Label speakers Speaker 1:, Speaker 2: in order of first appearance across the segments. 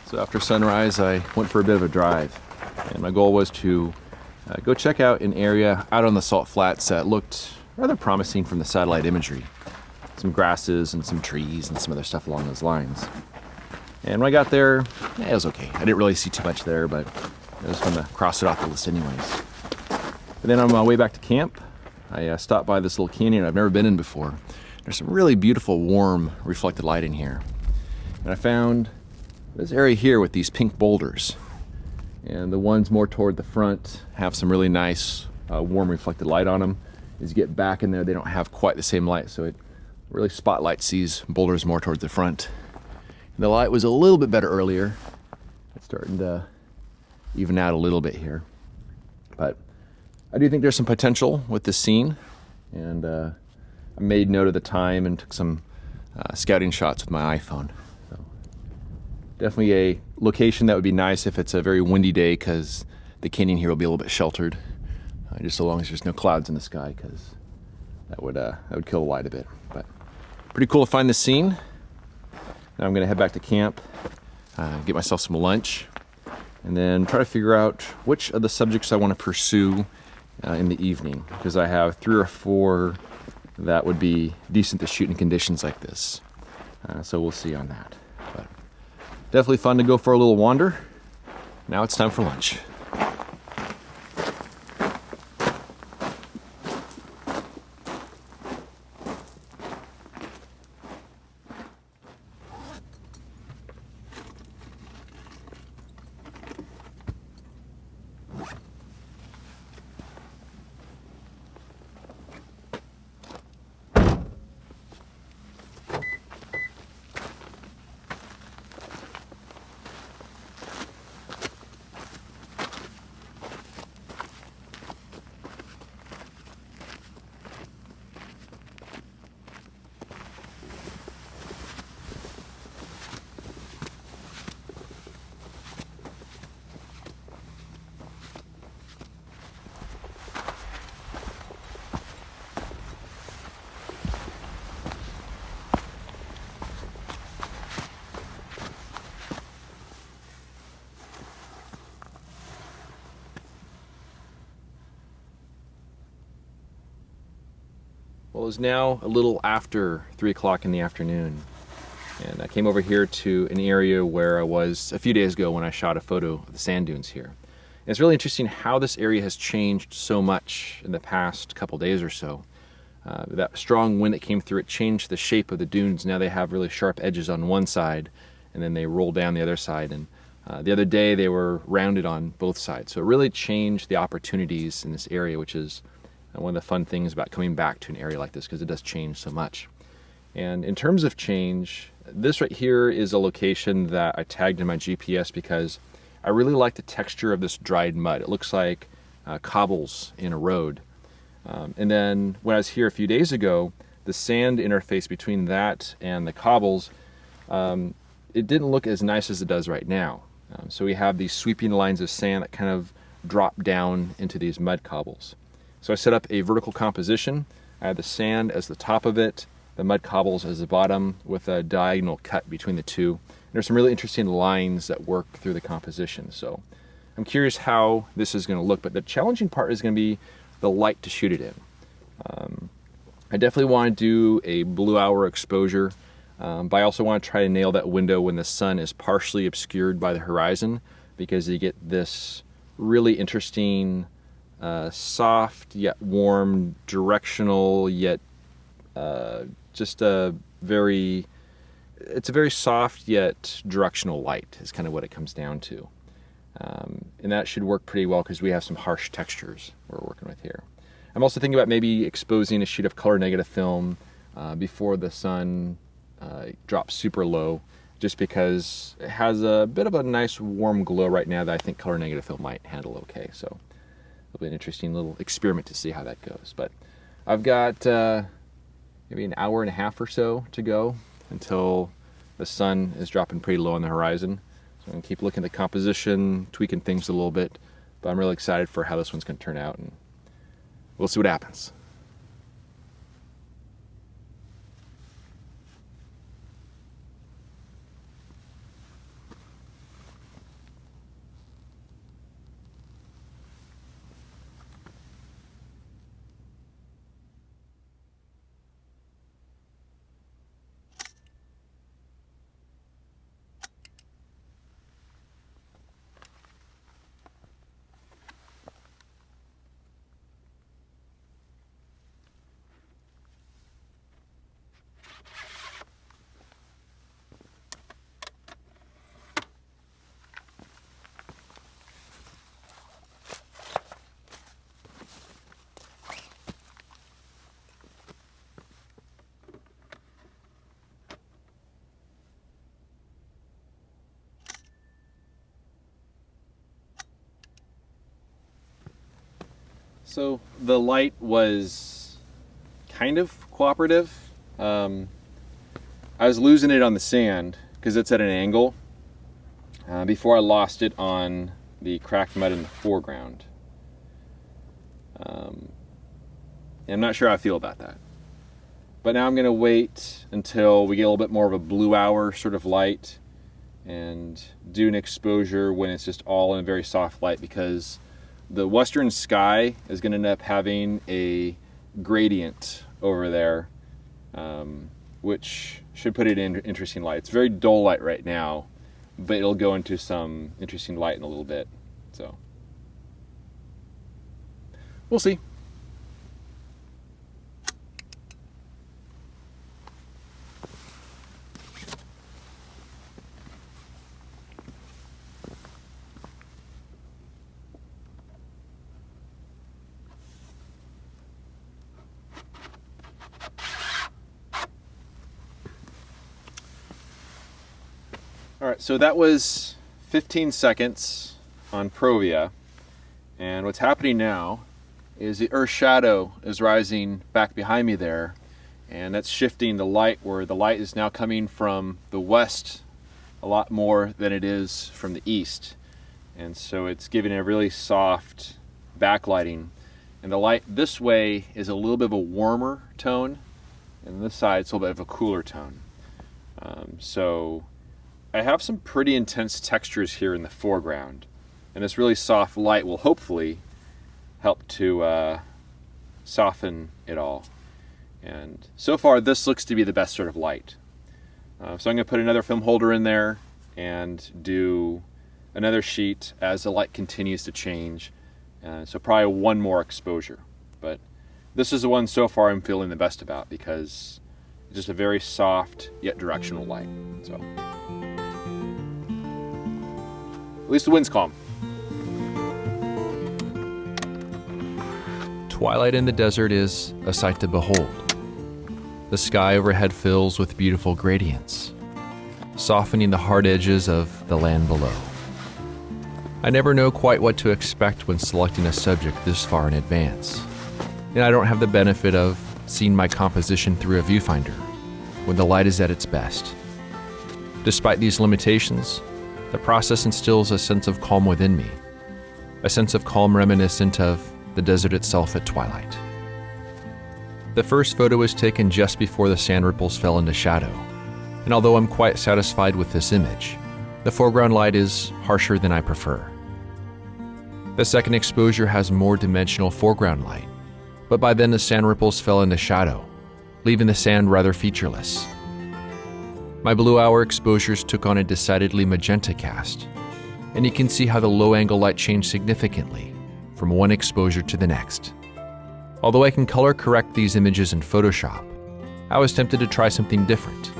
Speaker 1: So after sunrise, I went for a bit of a drive, and my goal was to go check out an area out on the salt flats that looked rather promising from the satellite imagery. Some grasses and some trees and some other stuff along those lines. And when I got there, it was okay. I didn't really see too much there, but I was going to cross it off the list anyways. And then on my way back to camp, I stopped by this little canyon I've never been in before. There's some really beautiful, warm, reflected light in here. And I found this area here with these pink boulders. And the ones more toward the front have some really nice, warm, reflected light on them. As you get back in there, they don't have quite the same light, so it really spotlights these boulders more towards the front. And the light was a little bit better earlier. It's starting to even out a little bit here. But I do think there's some potential with this scene. And I made note of the time and took some scouting shots with my iPhone. So definitely a location that would be nice if it's a very windy day, because the canyon here will be a little bit sheltered. Just so long as there's no clouds in the sky, because that would kill the light a bit. But pretty cool to find this scene. Now I'm going to head back to camp, get myself some lunch, and then try to figure out which of the subjects I want to pursue in the evening, because I have 3 or 4 that would be decent to shoot in conditions like this. So we'll see on that. But definitely fun to go for a little wander. Now it's time for lunch. Well, it was now a little after 3 o'clock in the afternoon, and I came over here to an area where I was a few days ago when I shot a photo of the sand dunes here. And it's really interesting how this area has changed so much in the past couple days or so. That strong wind that came through, it changed the shape of the dunes. Now they have really sharp edges on one side, and then they roll down the other side. And the other day they were rounded on both sides. So it really changed the opportunities in this area, which is one of the fun things about coming back to an area like this, because it does change so much. And in terms of change, this right here is a location that I tagged in my GPS because I really like the texture of this dried mud. It looks like cobbles in a road. And then when I was here a few days ago, the sand interface between that and the cobbles, it didn't look as nice as it does right now. So we have these sweeping lines of sand that kind of drop down into these mud cobbles. So I set up a vertical composition. I had the sand as the top of it, the mud cobbles as the bottom, with a diagonal cut between the two. And there's some really interesting lines that work through the composition. So I'm curious how this is going to look, but the challenging part is going to be the light to shoot it in. I definitely want to do a blue hour exposure, but I also want to try to nail that window when the sun is partially obscured by the horizon, because you get this really interesting soft yet warm, directional yet it's a very soft yet directional light is kind of what it comes down to. And that should work pretty well because we have some harsh textures we're working with here. I'm also thinking about maybe exposing a sheet of color negative film before the sun drops super low, just because it has a bit of a nice warm glow right now that I think color negative film might handle okay. So it'll be an interesting little experiment to see how that goes. But I've got maybe an hour and a half or so to go until the sun is dropping pretty low on the horizon. So I'm going to keep looking at the composition, tweaking things a little bit. But I'm really excited for how this one's going to turn out, and we'll see what happens. So the light was kind of cooperative. I was losing it on the sand because it's at an angle before I lost it on the cracked mud in the foreground. And I'm not sure how I feel about that. But now I'm going to wait until we get a little bit more of a blue hour sort of light and do an exposure when it's just all in a very soft light, because the western sky is going to end up having a gradient over there, which should put it in interesting light. It's very dull light right now, but it'll go into some interesting light in a little bit. So we'll see. All right, so that was 15 seconds on Provia, and what's happening now is the Earth's shadow is rising back behind me there, and that's shifting the light, where the light is now coming from the west a lot more than it is from the east, and so it's giving a really soft backlighting, and the light this way is a little bit of a warmer tone, and this side it's a little bit of a cooler tone. So I have some pretty intense textures here in the foreground, and this really soft light will hopefully help to soften it all. And so far this looks to be the best sort of light. So I'm going to put another film holder in there and do another sheet as the light continues to change. So probably one more exposure. But this is the one so far I'm feeling the best about, because it's just a very soft yet directional light. So at least the wind's calm.
Speaker 2: Twilight in the desert is a sight to behold. The sky overhead fills with beautiful gradients, softening the hard edges of the land below. I never know quite what to expect when selecting a subject this far in advance, and I don't have the benefit of seeing my composition through a viewfinder when the light is at its best. Despite these limitations, the process instills a sense of calm within me, a sense of calm reminiscent of the desert itself at twilight. The first photo was taken just before the sand ripples fell into shadow, and although I'm quite satisfied with this image, the foreground light is harsher than I prefer. The second exposure has more dimensional foreground light, but by then the sand ripples fell into shadow, leaving the sand rather featureless. My blue hour exposures took on a decidedly magenta cast, and you can see how the low angle light changed significantly from one exposure to the next. Although I can color correct these images in Photoshop, I was tempted to try something different,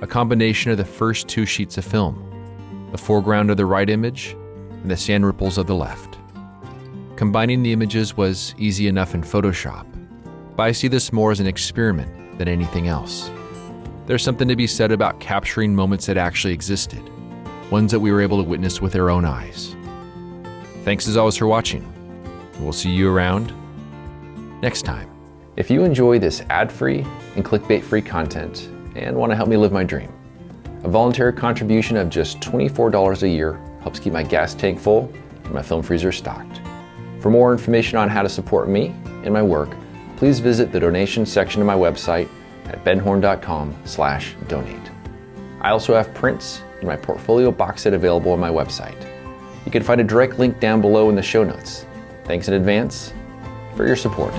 Speaker 2: a combination of the first two sheets of film, the foreground of the right image and the sand ripples of the left. Combining the images was easy enough in Photoshop, but I see this more as an experiment than anything else. There's something to be said about capturing moments that actually existed, ones that we were able to witness with our own eyes. Thanks as always for watching. We'll see you around next time. If you enjoy this ad-free and clickbait-free content and want to help me live my dream, a voluntary contribution of just $24 a year helps keep my gas tank full and my film freezer stocked. For more information on how to support me and my work, please visit the donation section of my website at benhorn.com/donate. I also have prints in my portfolio box set available on my website. You can find a direct link down below in the show notes. Thanks in advance for your support.